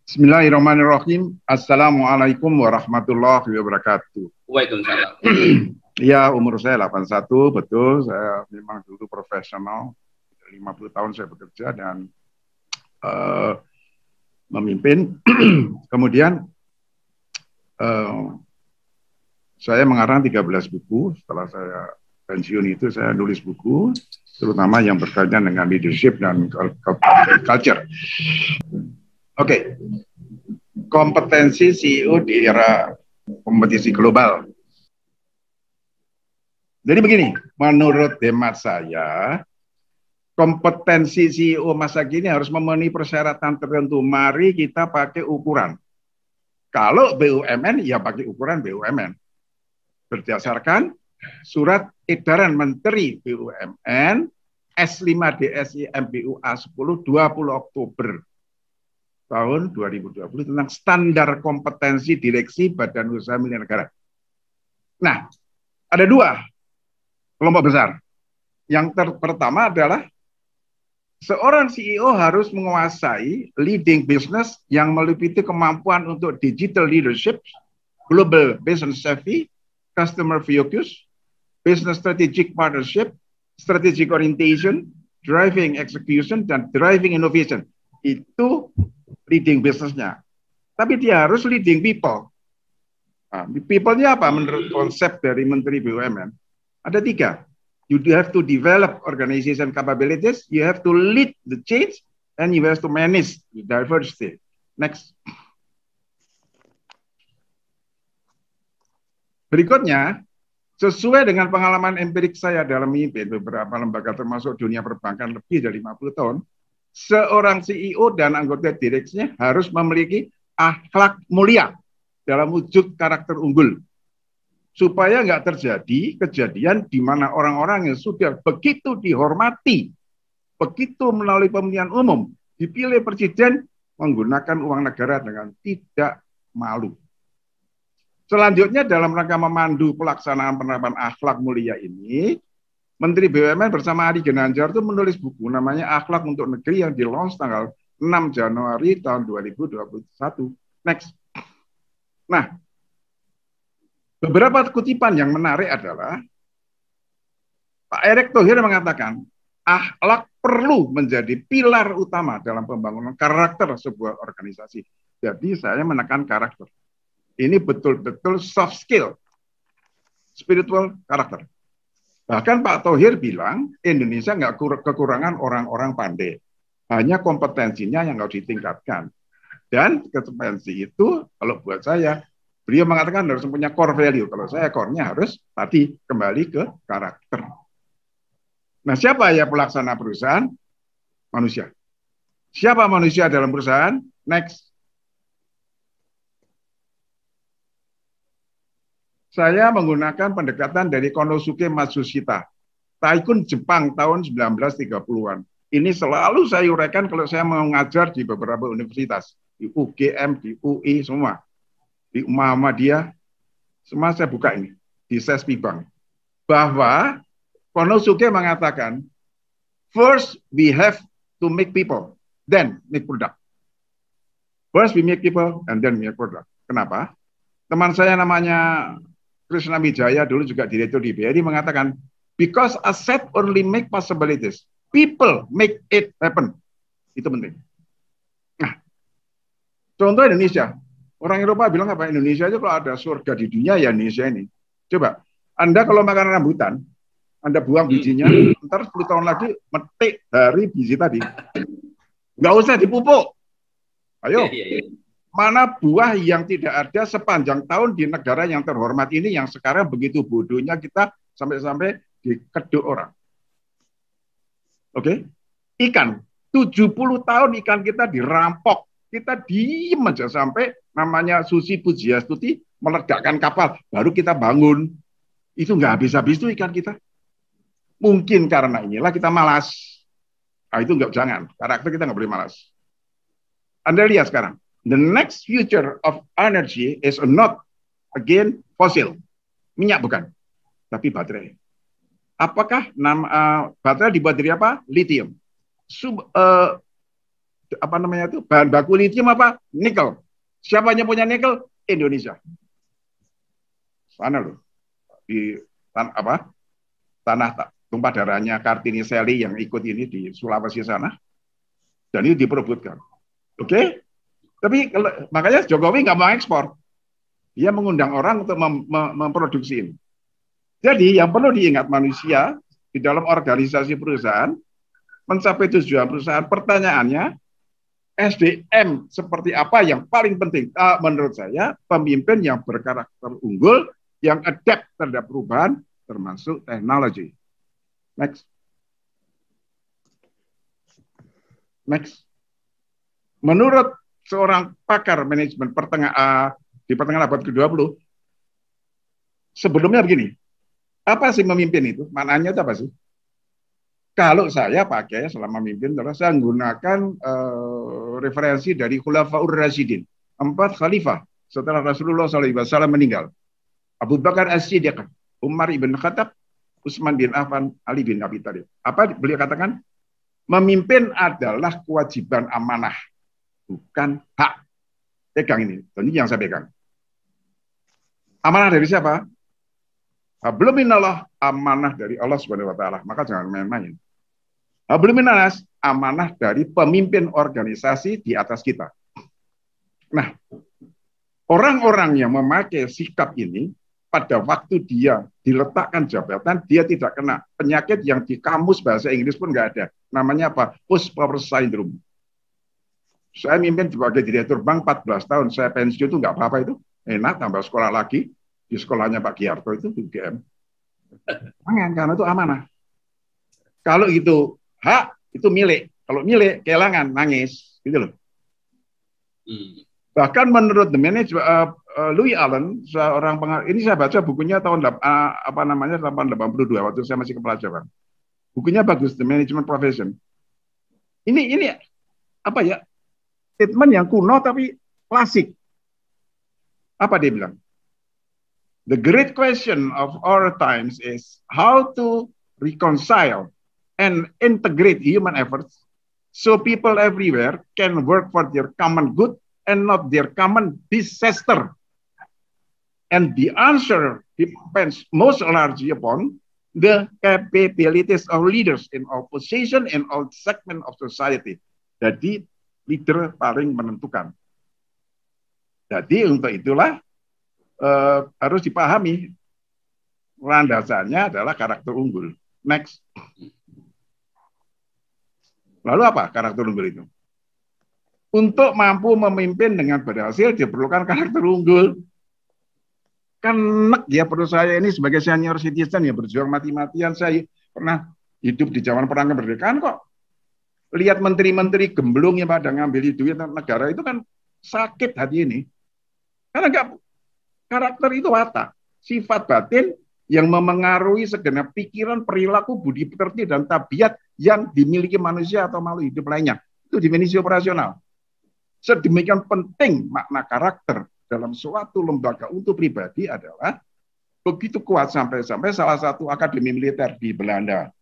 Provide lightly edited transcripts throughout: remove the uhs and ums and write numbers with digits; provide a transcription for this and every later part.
Bismillahirrahmanirrahim. Assalamualaikum warahmatullahi wabarakatuh. Waalaikumsalam. Ya, umur saya 81, betul. Saya memang dulu profesional. 50 tahun saya bekerja dan memimpin. Kemudian saya mengarang 13 buku. Setelah saya pensiun itu saya nulis buku, terutama yang berkaitan dengan leadership dan culture. Oke. Kompetensi CEO di era kompetisi global. Jadi begini, menurut hemat saya, kompetensi CEO masa kini harus memenuhi persyaratan tertentu. Mari kita pakai ukuran. Kalau BUMN, ya pakai ukuran BUMN. Berdasarkan surat edaran Menteri BUMN S5 DSI MBUA 10 20 Oktober tahun 2020 tentang standar kompetensi direksi badan usaha milik negara. Nah, ada dua kelompok besar. Yang pertama adalah seorang CEO harus menguasai leading business yang meliputi kemampuan untuk digital leadership, global business savvy, customer focus, business strategic partnership, strategic orientation, driving execution, dan driving innovation. Itu leading bisnisnya. Tapi dia harus leading people. Nah, people-nya apa menurut konsep dari Menteri BUMN? Ada 3. You have to develop organization capabilities, you have to lead the change, and you have to manage the diversity. Next. Berikutnya, sesuai dengan pengalaman empirik saya dalam memimpin beberapa lembaga termasuk dunia perbankan lebih dari 50 tahun, seorang CEO dan anggota direksinya harus memiliki akhlak mulia dalam wujud karakter unggul. Supaya nggak terjadi kejadian di mana orang-orang yang sudah begitu dihormati, begitu melalui pemilihan umum, dipilih presiden menggunakan uang negara dengan tidak malu. Selanjutnya dalam rangka memandu pelaksanaan penerapan akhlak mulia ini, Menteri BUMN bersama Ari Ginanjar itu menulis buku namanya Akhlak untuk Negeri yang di-launch tanggal 6 Januari tahun 2021. Next. Nah, beberapa kutipan yang menarik adalah Pak Erick Thohir mengatakan akhlak perlu menjadi pilar utama dalam pembangunan karakter sebuah organisasi. Jadi saya menekan karakter. Ini betul-betul soft skill, spiritual karakter. Bahkan Pak Thohir bilang Indonesia nggak kekurangan orang-orang pandai, hanya kompetensinya yang harus ditingkatkan. Dan kompetensi itu kalau buat saya, beliau mengatakan harus punya core value. Kalau saya core-nya harus tadi kembali ke karakter. Nah, siapa ya pelaksana perusahaan? Manusia. Siapa manusia dalam perusahaan? Next. Saya menggunakan pendekatan dari Konosuke Matsushita, Taikun Jepang tahun 1930-an. Ini selalu saya uraikan kalau saya mengajar di beberapa universitas, di UGM, di UI, semua. Di Muhammadiyah, semua saya buka ini, di SESPI Bank. Bahwa Konosuke mengatakan, first we have to make people, then make product. First we make people, and then make product. Kenapa? Teman saya namanya Krishna Wijaya dulu juga direktur di BRI mengatakan, because asset only make possibilities, people make it happen. Itu penting. Nah, contoh Indonesia. Orang Eropa bilang apa? Indonesia aja kalau ada surga di dunia ya Indonesia ini. Coba, Anda kalau makan rambutan, Anda buang bijinya, ntar 10 tahun lagi metik dari biji tadi. Nggak usah dipupuk. Ayo. Mana buah yang tidak ada sepanjang tahun di negara yang terhormat ini yang sekarang begitu bodohnya kita sampai-sampai dikeduk orang. Oke? Ikan, 70 tahun ikan kita dirampok. Kita diem aja sampai namanya Susi Pujiastuti meledakkan kapal. Baru kita bangun. Itu nggak habis-habis tuh ikan kita. Mungkin karena inilah kita malas. Nah, itu nggak, jangan. Karakter kita nggak boleh malas. Anda lihat sekarang. The next future of energy is not again fossil, minyak bukan, tapi baterai. Apakah baterai dibuat dari apa? Lithium. apa namanya itu bahan baku lithium apa? Nikel. Siapa yang punya nikel? Indonesia. Sana loh di tanah tumpah darahnya Kartini Seli yang ikut ini di Sulawesi sana, dan itu diperebutkan. Oke? Tapi makanya Jokowi nggak mau ekspor. Dia mengundang orang untuk memproduksi ini. Jadi yang perlu diingat manusia di dalam organisasi perusahaan, mencapai tujuan perusahaan, pertanyaannya SDM seperti apa yang paling penting? Menurut saya, pemimpin yang berkarakter unggul, yang adapt terhadap perubahan, termasuk teknologi. Next. Next. Menurut seorang pakar manajemen di pertengahan abad ke-20, sebelumnya begini, apa sih memimpin itu? Maknanya itu apa sih? Kalau saya pakai selama memimpin, saya menggunakan referensi dari Khulafaur Rasyidin, 4 khalifah setelah Rasulullah SAW meninggal. Abu Bakar As-Siddiq, Umar ibn Khattab, Utsman bin Affan, Ali bin Abi Thalib. Apa beliau katakan? Memimpin adalah kewajiban amanah, bukan hak. Pegang ini, ini yang saya pegang. Amanah dari siapa? Hablum minallah, amanah dari Allah Subhanahu wa taala. Maka jangan main-main. Hablum minanas, amanah dari pemimpin organisasi di atas kita. Nah, orang-orang yang memakai sikap ini pada waktu dia diletakkan jabatan, dia tidak kena penyakit yang di kamus bahasa Inggris pun nggak ada. Namanya apa? Post-power syndrome. Saya mimpin sebagai direktur bank 14 tahun, saya pensiun itu nggak apa-apa itu. Enak, tambah sekolah lagi. Di sekolahnya Pak Giarto itu UGM. Karena itu amanah. Kalau itu hak, itu milik. Kalau milik, kehilangan, nangis. Gitu loh. Bahkan menurut The Manager, Louis Allen, seorang ini saya baca bukunya tahun 82 waktu saya masih kepala cabang. Bukunya bagus, The Management Profession. Ini apa ya? Statement yang kuno tapi klasik. Apa dia bilang? The great question of our times is how to reconcile and integrate human efforts so people everywhere can work for their common good and not their common disaster. And the answer depends most largely upon the capabilities of leaders in all position and all segment of society. Jadi leader paling menentukan. Jadi untuk itulah harus dipahami landasannya adalah karakter unggul. Next. Lalu apa karakter unggul itu? Untuk mampu memimpin dengan berhasil diperlukan karakter unggul. Kan enak ya perlu saya ini sebagai senior citizen ya berjuang mati-matian. Saya pernah hidup di zaman perang kemerdekaan kok. Lihat menteri-menteri gemblung yang pada ngambil duit negara itu kan sakit hati ini. Karena enggak, karakter itu watak, sifat batin yang memengaruhi segenap pikiran, perilaku, budi pekerti, dan tabiat yang dimiliki manusia atau makhluk hidup lainnya. Itu dimensi operasional. Sedemikian penting makna karakter dalam suatu lembaga untuk pribadi adalah begitu kuat sampai salah satu akademi militer di Belanda,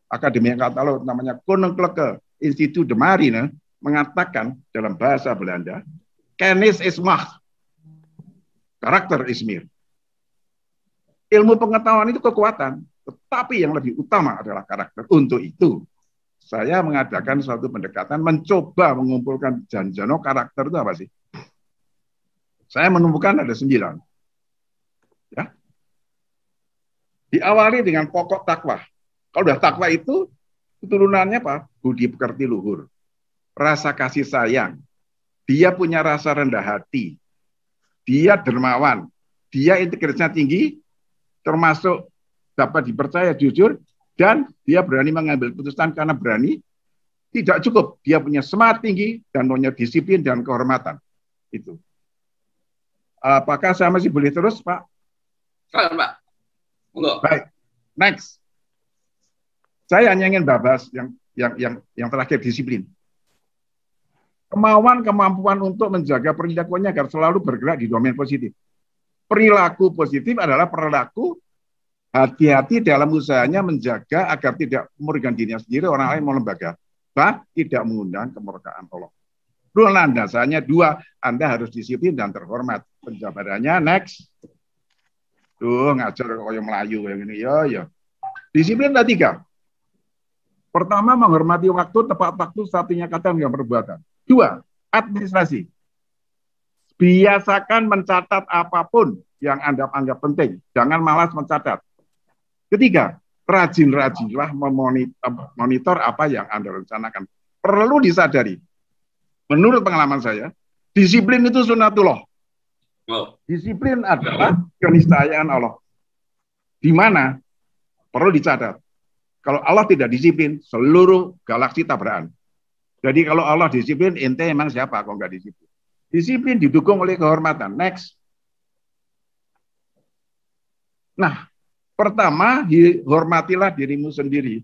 akademi yang katakan namanya Koninklijke Instituut de Marine, mengatakan dalam bahasa Belanda, kennis is macht. Karakter Ismir. Ilmu pengetahuan itu kekuatan, tetapi yang lebih utama adalah karakter. Untuk itu, saya mengadakan suatu pendekatan, mencoba mengumpulkan Janjano karakter itu apa sih? Saya menemukan ada 9. Ya. Diawali dengan pokok takwa. Kalau udah takwa itu, keturunannya apa? Budi pekerti luhur. Rasa kasih sayang. Dia punya rasa rendah hati. Dia dermawan, dia integritasnya tinggi, termasuk dapat dipercaya jujur, dan dia berani mengambil keputusan karena berani. Tidak cukup, dia punya semangat tinggi dan punya disiplin dan kehormatan. Itu. Apakah saya masih boleh terus, Pak? Pak. Baik, next. Saya hanya ingin bahas yang terakhir, disiplin. Kemampuan untuk menjaga perilakunya agar selalu bergerak di domain positif. Perilaku positif adalah perilaku hati-hati dalam usahanya menjaga agar tidak merugikan dirinya sendiri, orang lain mau lembaga, tidak mengundang kemurkaan Allah. landasannya dua, Anda harus disiplin dan terhormat. Penjabarannya next. Tuh ngajar koyo Melayu kayak gini. Ya. Disiplin ada tiga. Pertama, menghormati waktu, tepat waktu, satunya kata dengan perbuatan. Dua, administrasi. Biasakan mencatat apapun yang Anda anggap penting. Jangan malas mencatat. Ketiga, rajin-rajinlah memonitor apa yang Anda rencanakan. Perlu disadari. Menurut pengalaman saya, disiplin itu sunatullah. Disiplin adalah keniscayaan Allah. Di mana perlu dicatat. Kalau Allah tidak disiplin, seluruh galaksi tabrakan. Jadi kalau Allah disiplin, ente emang siapa kalau nggak disiplin? Disiplin didukung oleh kehormatan. Next. Nah, pertama, hormatilah dirimu sendiri.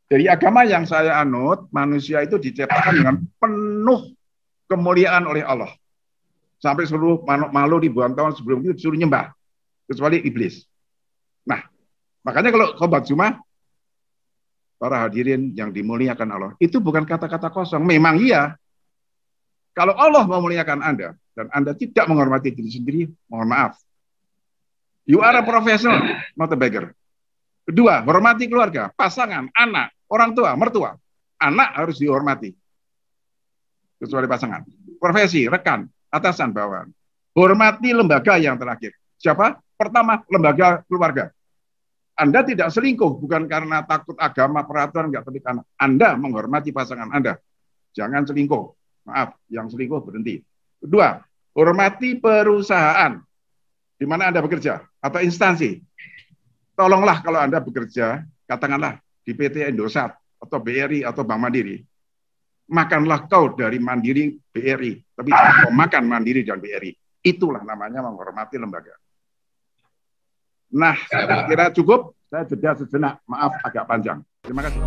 Dari agama yang saya anut, manusia itu diciptakan dengan penuh kemuliaan oleh Allah. Sampai seluruh makhluk ribuan tahun sebelum itu disuruh nyembah. Kecuali iblis. Nah, makanya kalau khotbah Jumat, para hadirin yang dimuliakan Allah, itu bukan kata-kata kosong. Memang iya. Kalau Allah memuliakan Anda, dan Anda tidak menghormati diri sendiri, mohon maaf. You are a professional, not a beggar. Kedua, hormati keluarga, pasangan, anak, orang tua, mertua. Anak harus dihormati. Kecuali pasangan. Profesi, rekan, atasan, bawahan. Hormati lembaga yang terakhir. Siapa? Pertama, lembaga keluarga. Anda tidak selingkuh, bukan karena takut agama, peraturan, nggak penting. Anda menghormati pasangan Anda. Jangan selingkuh. Maaf, yang selingkuh berhenti. Kedua, hormati perusahaan di mana Anda bekerja atau instansi. Tolonglah kalau Anda bekerja, katakanlah di PT Indosat atau BRI atau Bank Mandiri. Makanlah kau dari Mandiri BRI, tapi jangan kau makan Mandiri dan BRI. Itulah namanya menghormati lembaga. Nah, saya kira cukup. Saya jeda sejenak. Maaf agak panjang. Terima kasih.